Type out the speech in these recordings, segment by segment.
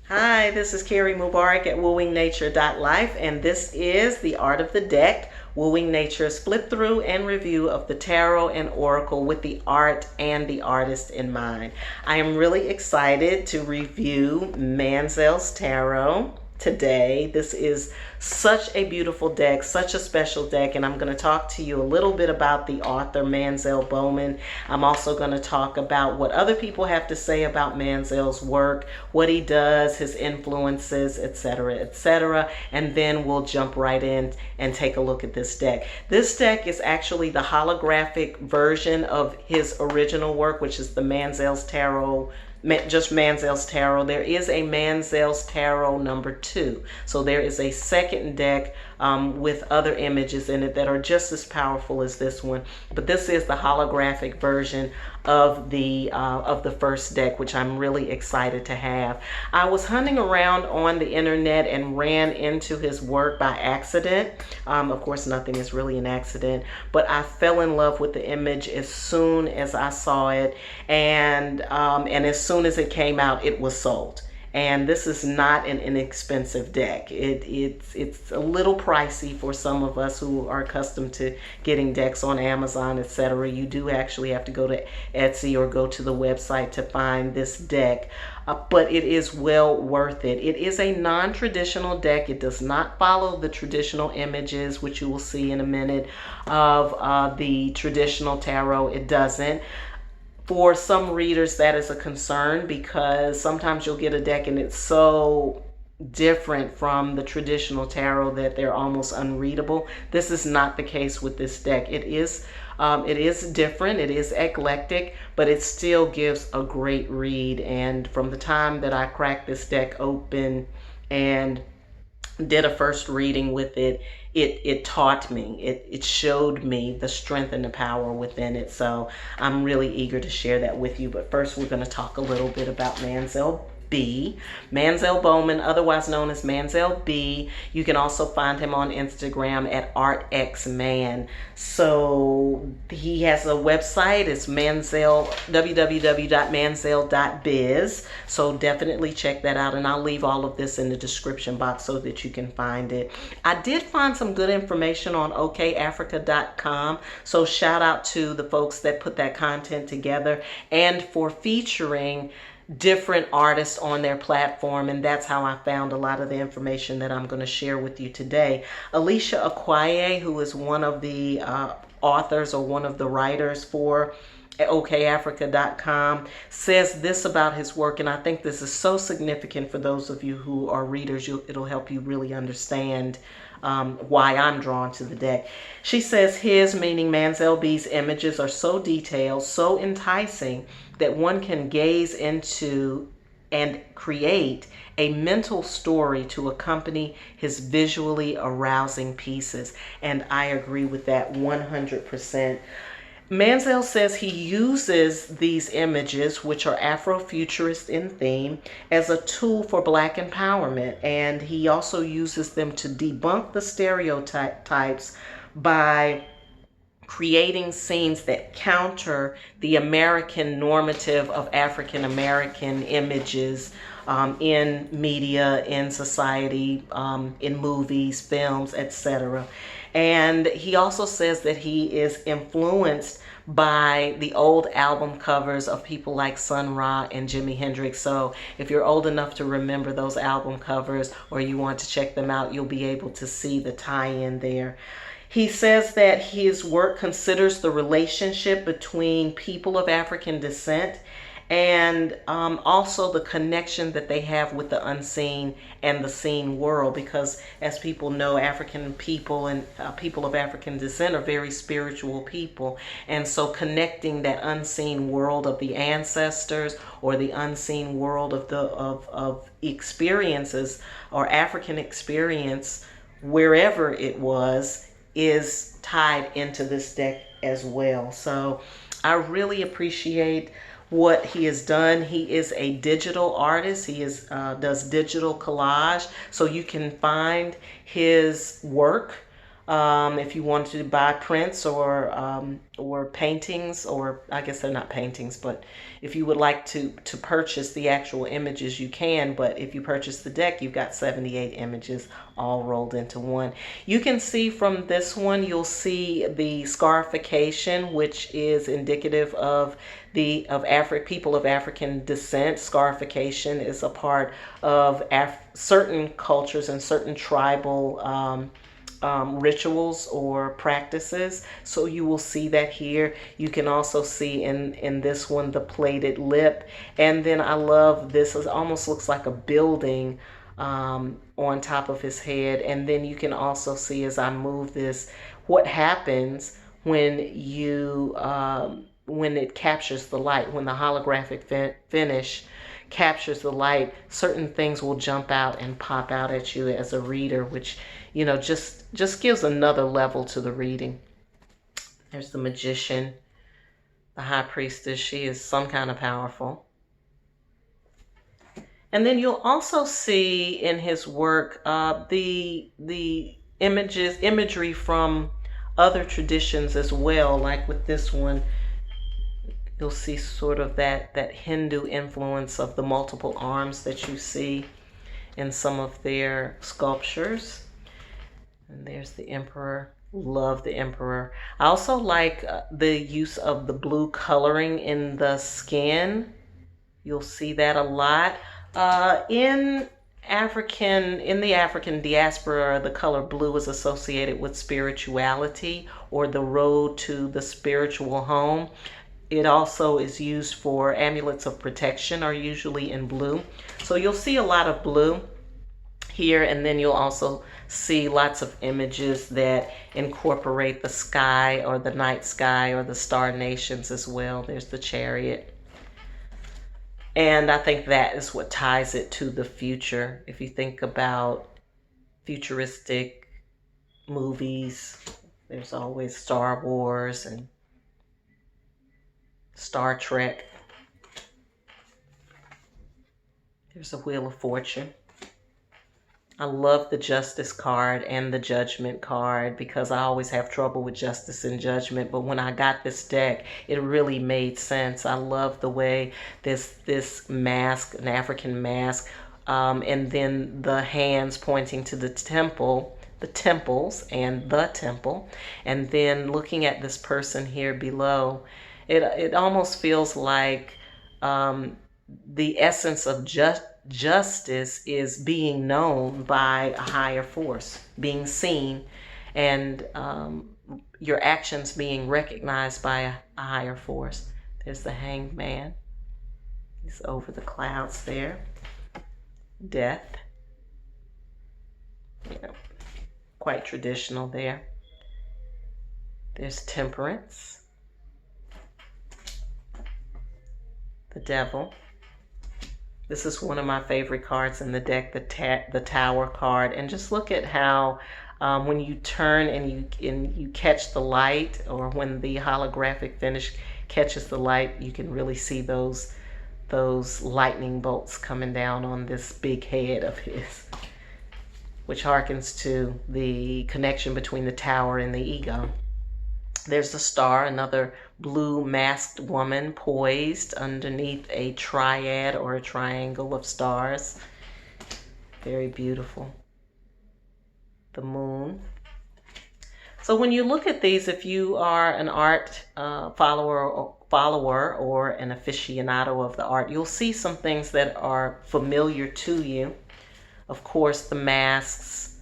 Hi, this is Carrie Mubarak at wooingnature.life, and this is The Art of the Deck, Wooing Nature's flip through and review of the tarot and oracle with the art and the artist in mind. I am really excited to review Manzel's Tarot today. This is such a beautiful deck, such a special deck, and I'm going to talk to you a little bit about the author Manzel Bowman. I'm also going to talk about what other people have to say about Manzel's work, what he does, his influences, etc., etc., and then we'll jump right in and take a look at this deck. This deck is actually the holographic version of his original work, which is the Manzel's Tarot, just Manzel's Tarot. There is a Manzel's Tarot #2. So there is a second deck with other images in it that are just as powerful as this one. But this is the holographic version of the first deck, which I'm really excited to have. I was hunting around on the internet and ran into his work by accident. Of course, nothing is really an accident, but I fell in love with the image as soon as I saw it, and as soon as it came out, it was sold. And this is not an inexpensive deck. It's a little pricey for some of us who are accustomed to getting decks on Amazon, etc. You do actually have to go to Etsy or go to the website to find this deck. But it is well worth it. It is a non-traditional deck. It does not follow the traditional images, which you will see in a minute, of the traditional tarot. It doesn't. For some readers, that is a concern because sometimes you'll get a deck and it's so different from the traditional tarot that they're almost unreadable. This is not the case with this deck. It is different, it is eclectic, but it still gives a great read. And from the time that I cracked this deck open and did a first reading with it, it taught me, it showed me the strength and the power within it. So I'm really eager to share that with you. But first, we're going to talk a little bit about Manzel B. Manzel Bowman, otherwise known as Manzel B. You can also find him on Instagram at ArtXMan. So he has a website. It's Manzel, www.manzel.biz. So definitely check that out, and I'll leave all of this in the description box so that you can find it. I did find some good information on okafrica.com. So shout out to the folks that put that content together and for featuring different artists on their platform, and that's how I found a lot of the information that I'm going to share with you today. Alicia Akwaye, who is one of the authors or one of the writers for okafrica.com, says this about his work, and I think this is so significant for those of you who are readers. It'll help you really understand why I'm drawn to the deck. She says his, meaning Manzel B's, images are so detailed, so enticing, that one can gaze into and create a mental story to accompany his visually arousing pieces. And I agree with that 100%. Manzel says he uses these images, which are Afro-futurist in theme, as a tool for Black empowerment. And he also uses them to debunk the stereotypes by creating scenes that counter the American normative of African American images in media, in society, in movies, films, etc. And he also says that he is influenced by the old album covers of people like Sun Ra and Jimi Hendrix. So if you're old enough to remember those album covers or you want to check them out, you'll be able to see the tie-in there. He says that his work considers the relationship between people of African descent and also the connection that they have with the unseen and the seen world, because as people know, African people and people of African descent are very spiritual people, and so connecting that unseen world of the ancestors or the unseen world of the experiences or African experience wherever it was is tied into this deck as well. So I really appreciate what he has done. He is a digital artist. He does digital collage, so you can find his work If you wanted to buy prints or paintings, or I guess they're not paintings, but if you would like to purchase the actual images, you can. But if you purchase the deck, you've got 78 images all rolled into one. You can see from this one, you'll see the scarification, which is indicative of people of African descent. Scarification is a part of certain cultures and certain tribal rituals or practices. So you will see that here. You can also see in this one the plated lip. And then I love this. It almost looks like a building on top of his head. And then you can also see, as I move this, what happens when you when it captures the light. When the holographic finish captures the light, certain things will jump out and pop out at you as a reader, which, you know, just gives another level to the reading. There's the magician, the high priestess. She is some kind of powerful. And then you'll also see in his work the imagery from other traditions as well. Like with this one, you'll see sort of that Hindu influence of the multiple arms that you see in some of their sculptures. And there's the emperor. Love the emperor. I also like the use of the blue coloring in the skin. You'll see that a lot. In the African diaspora, the color blue is associated with spirituality or the road to the spiritual home. It also is used for amulets of protection, are usually in blue. So you'll see a lot of blue here, and then you'll also see lots of images that incorporate the sky or the night sky or the star nations as well. There's the chariot. And I think that is what ties it to the future. If you think about futuristic movies, there's always Star Wars and Star Trek. There's a Wheel of Fortune. I love the Justice card and the Judgment card because I always have trouble with Justice and Judgment. But when I got this deck, it really made sense. I love the way this mask, an African mask, and then the hands pointing to the temple, the temples and the temple. And then looking at this person here below, it almost feels like the essence of justice is being known by a higher force, being seen, and your actions being recognized by a higher force. There's the Hanged Man. He's over the clouds there. Death. Yeah, quite traditional there. There's Temperance. The Devil. This is one of my favorite cards in the deck, the Tower card. And just look at how when you turn and you catch the light, or when the holographic finish catches the light, you can really see those lightning bolts coming down on this big head of his, which harkens to the connection between the tower and the ego. There's the Star, another blue masked woman poised underneath a triad or a triangle of stars. Very beautiful. The Moon. So when you look at these, if you are an art follower or an aficionado of the art, you'll see some things that are familiar to you. Of course, the masks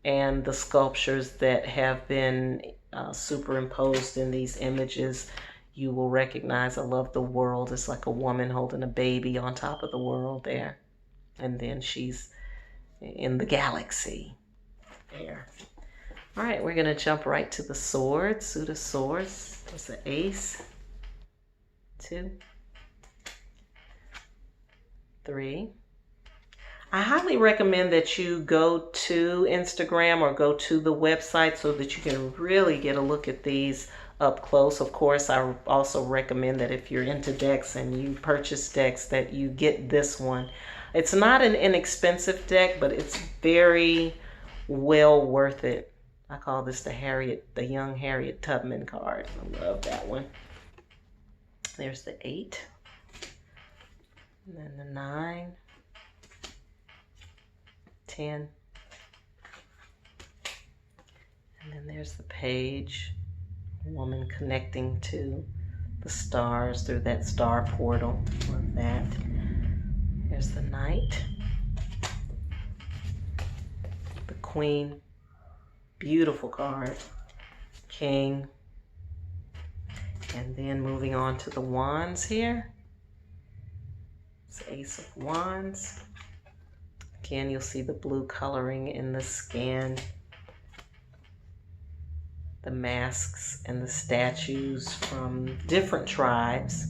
and the sculptures that have been superimposed in these images, you will recognize. I love the world. It's like a woman holding a baby on top of the world there. And then she's in the galaxy there. All right, we're going to jump right to the swords. Suit of Swords. That's an ace. 2, 3. I highly recommend that you go to Instagram or go to the website so that you can really get a look at these up close. Of course, I also recommend that if you're into decks and you purchase decks, that you get this one. It's not an inexpensive deck, but it's very well worth it I call this the young Harriet Tubman card. I love that one. There's the 8. And then the 9, 10. And then there's the page. A woman connecting to the stars through that star portal. Love that. There's the Knight. The Queen. Beautiful card. King. And then moving on to the Wands here. It's Ace of Wands. Again, you'll see the blue coloring in the skin. The masks and the statues from different tribes.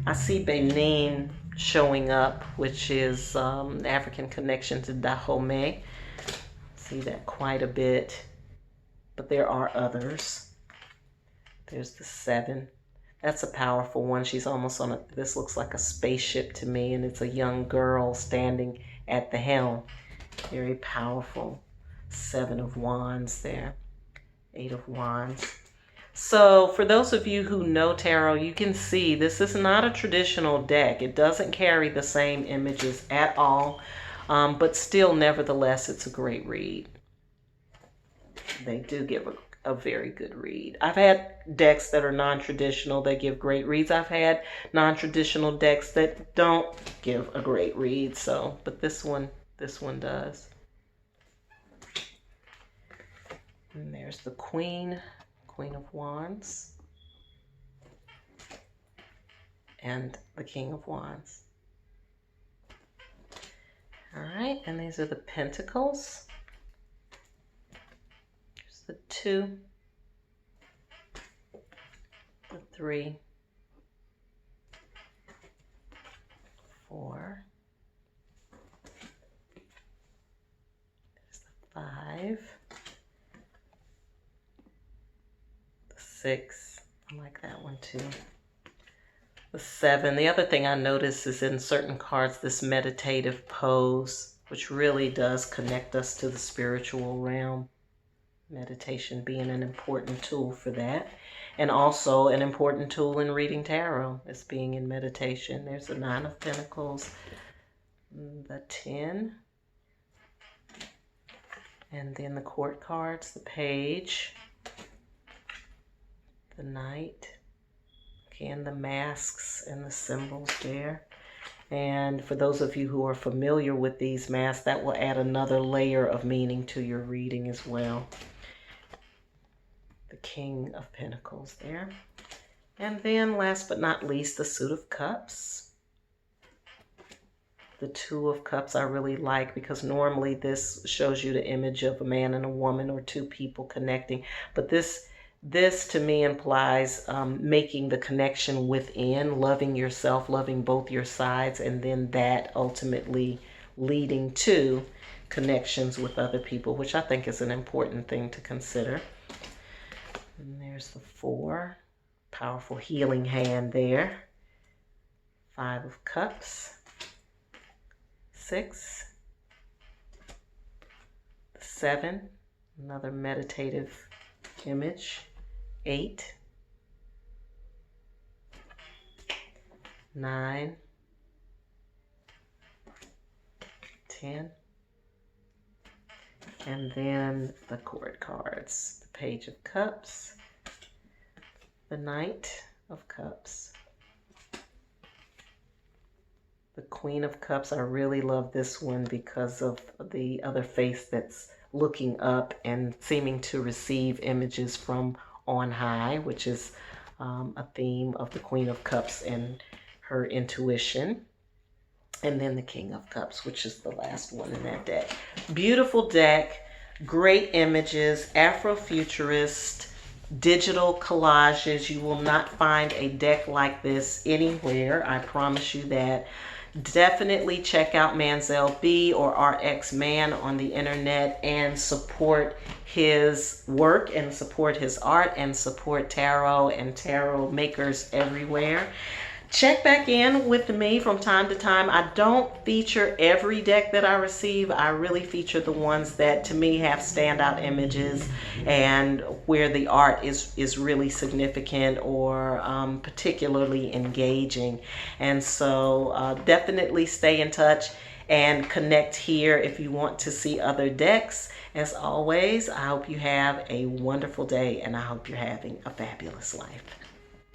I see Benin showing up, which is African connection to Dahomey. See that quite a bit, but there are others. There's the 7. That's a powerful one. She's almost on this looks like a spaceship to me, and it's a young girl standing at the helm. Very powerful. 7 of Wands there. 8 of Wands. So for those of you who know tarot, you can see this is not a traditional deck. It doesn't carry the same images at all, but still, nevertheless, it's a great read. They do give a very good read. I've had decks that are non-traditional that give great reads. I've had non-traditional decks that don't give a great read. So, but this one does. And there's the Queen of Wands, and the King of Wands. All right, and these are the Pentacles. There's the 2, the 3, 4, there's the 5, 6, I like that one too. The 7. The other thing I notice is in certain cards, this meditative pose, which really does connect us to the spiritual realm. Meditation being an important tool for that. And also an important tool in reading tarot is being in meditation. There's the 9 of Pentacles, the 10, and then the Court cards, the Page, the Knight, again, the masks and the symbols there. And for those of you who are familiar with these masks, that will add another layer of meaning to your reading as well. The King of Pentacles there. And then last but not least, the Suit of Cups. The 2 of Cups I really like because normally this shows you the image of a man and a woman or 2 people connecting. But this to me implies making the connection within, loving yourself, loving both your sides, and then that ultimately leading to connections with other people, which I think is an important thing to consider. And there's the 4, powerful healing hand there. 5 of Cups, 6, 7, another meditative image. 8, 9, 10, and then the Court cards, the Page of Cups, the Knight of Cups, the Queen of Cups. I really love this one because of the other face that's looking up and seeming to receive images from on high, which is a theme of the Queen of Cups and her intuition. And then the King of Cups, which is the last one in that deck. Beautiful deck, great images, Afro-futurist, digital collages. You will not find a deck like this anywhere, I promise you that. Definitely check out Manzel B or RX Man on the internet and support his work and support his art and support tarot and tarot makers everywhere. Check back in with me from time to time. I don't feature every deck that I receive. I really feature the ones that to me have standout images and where the art is really significant or particularly engaging. And so definitely stay in touch and connect here if you want to see other decks. As always, I hope you have a wonderful day and I hope you're having a fabulous life.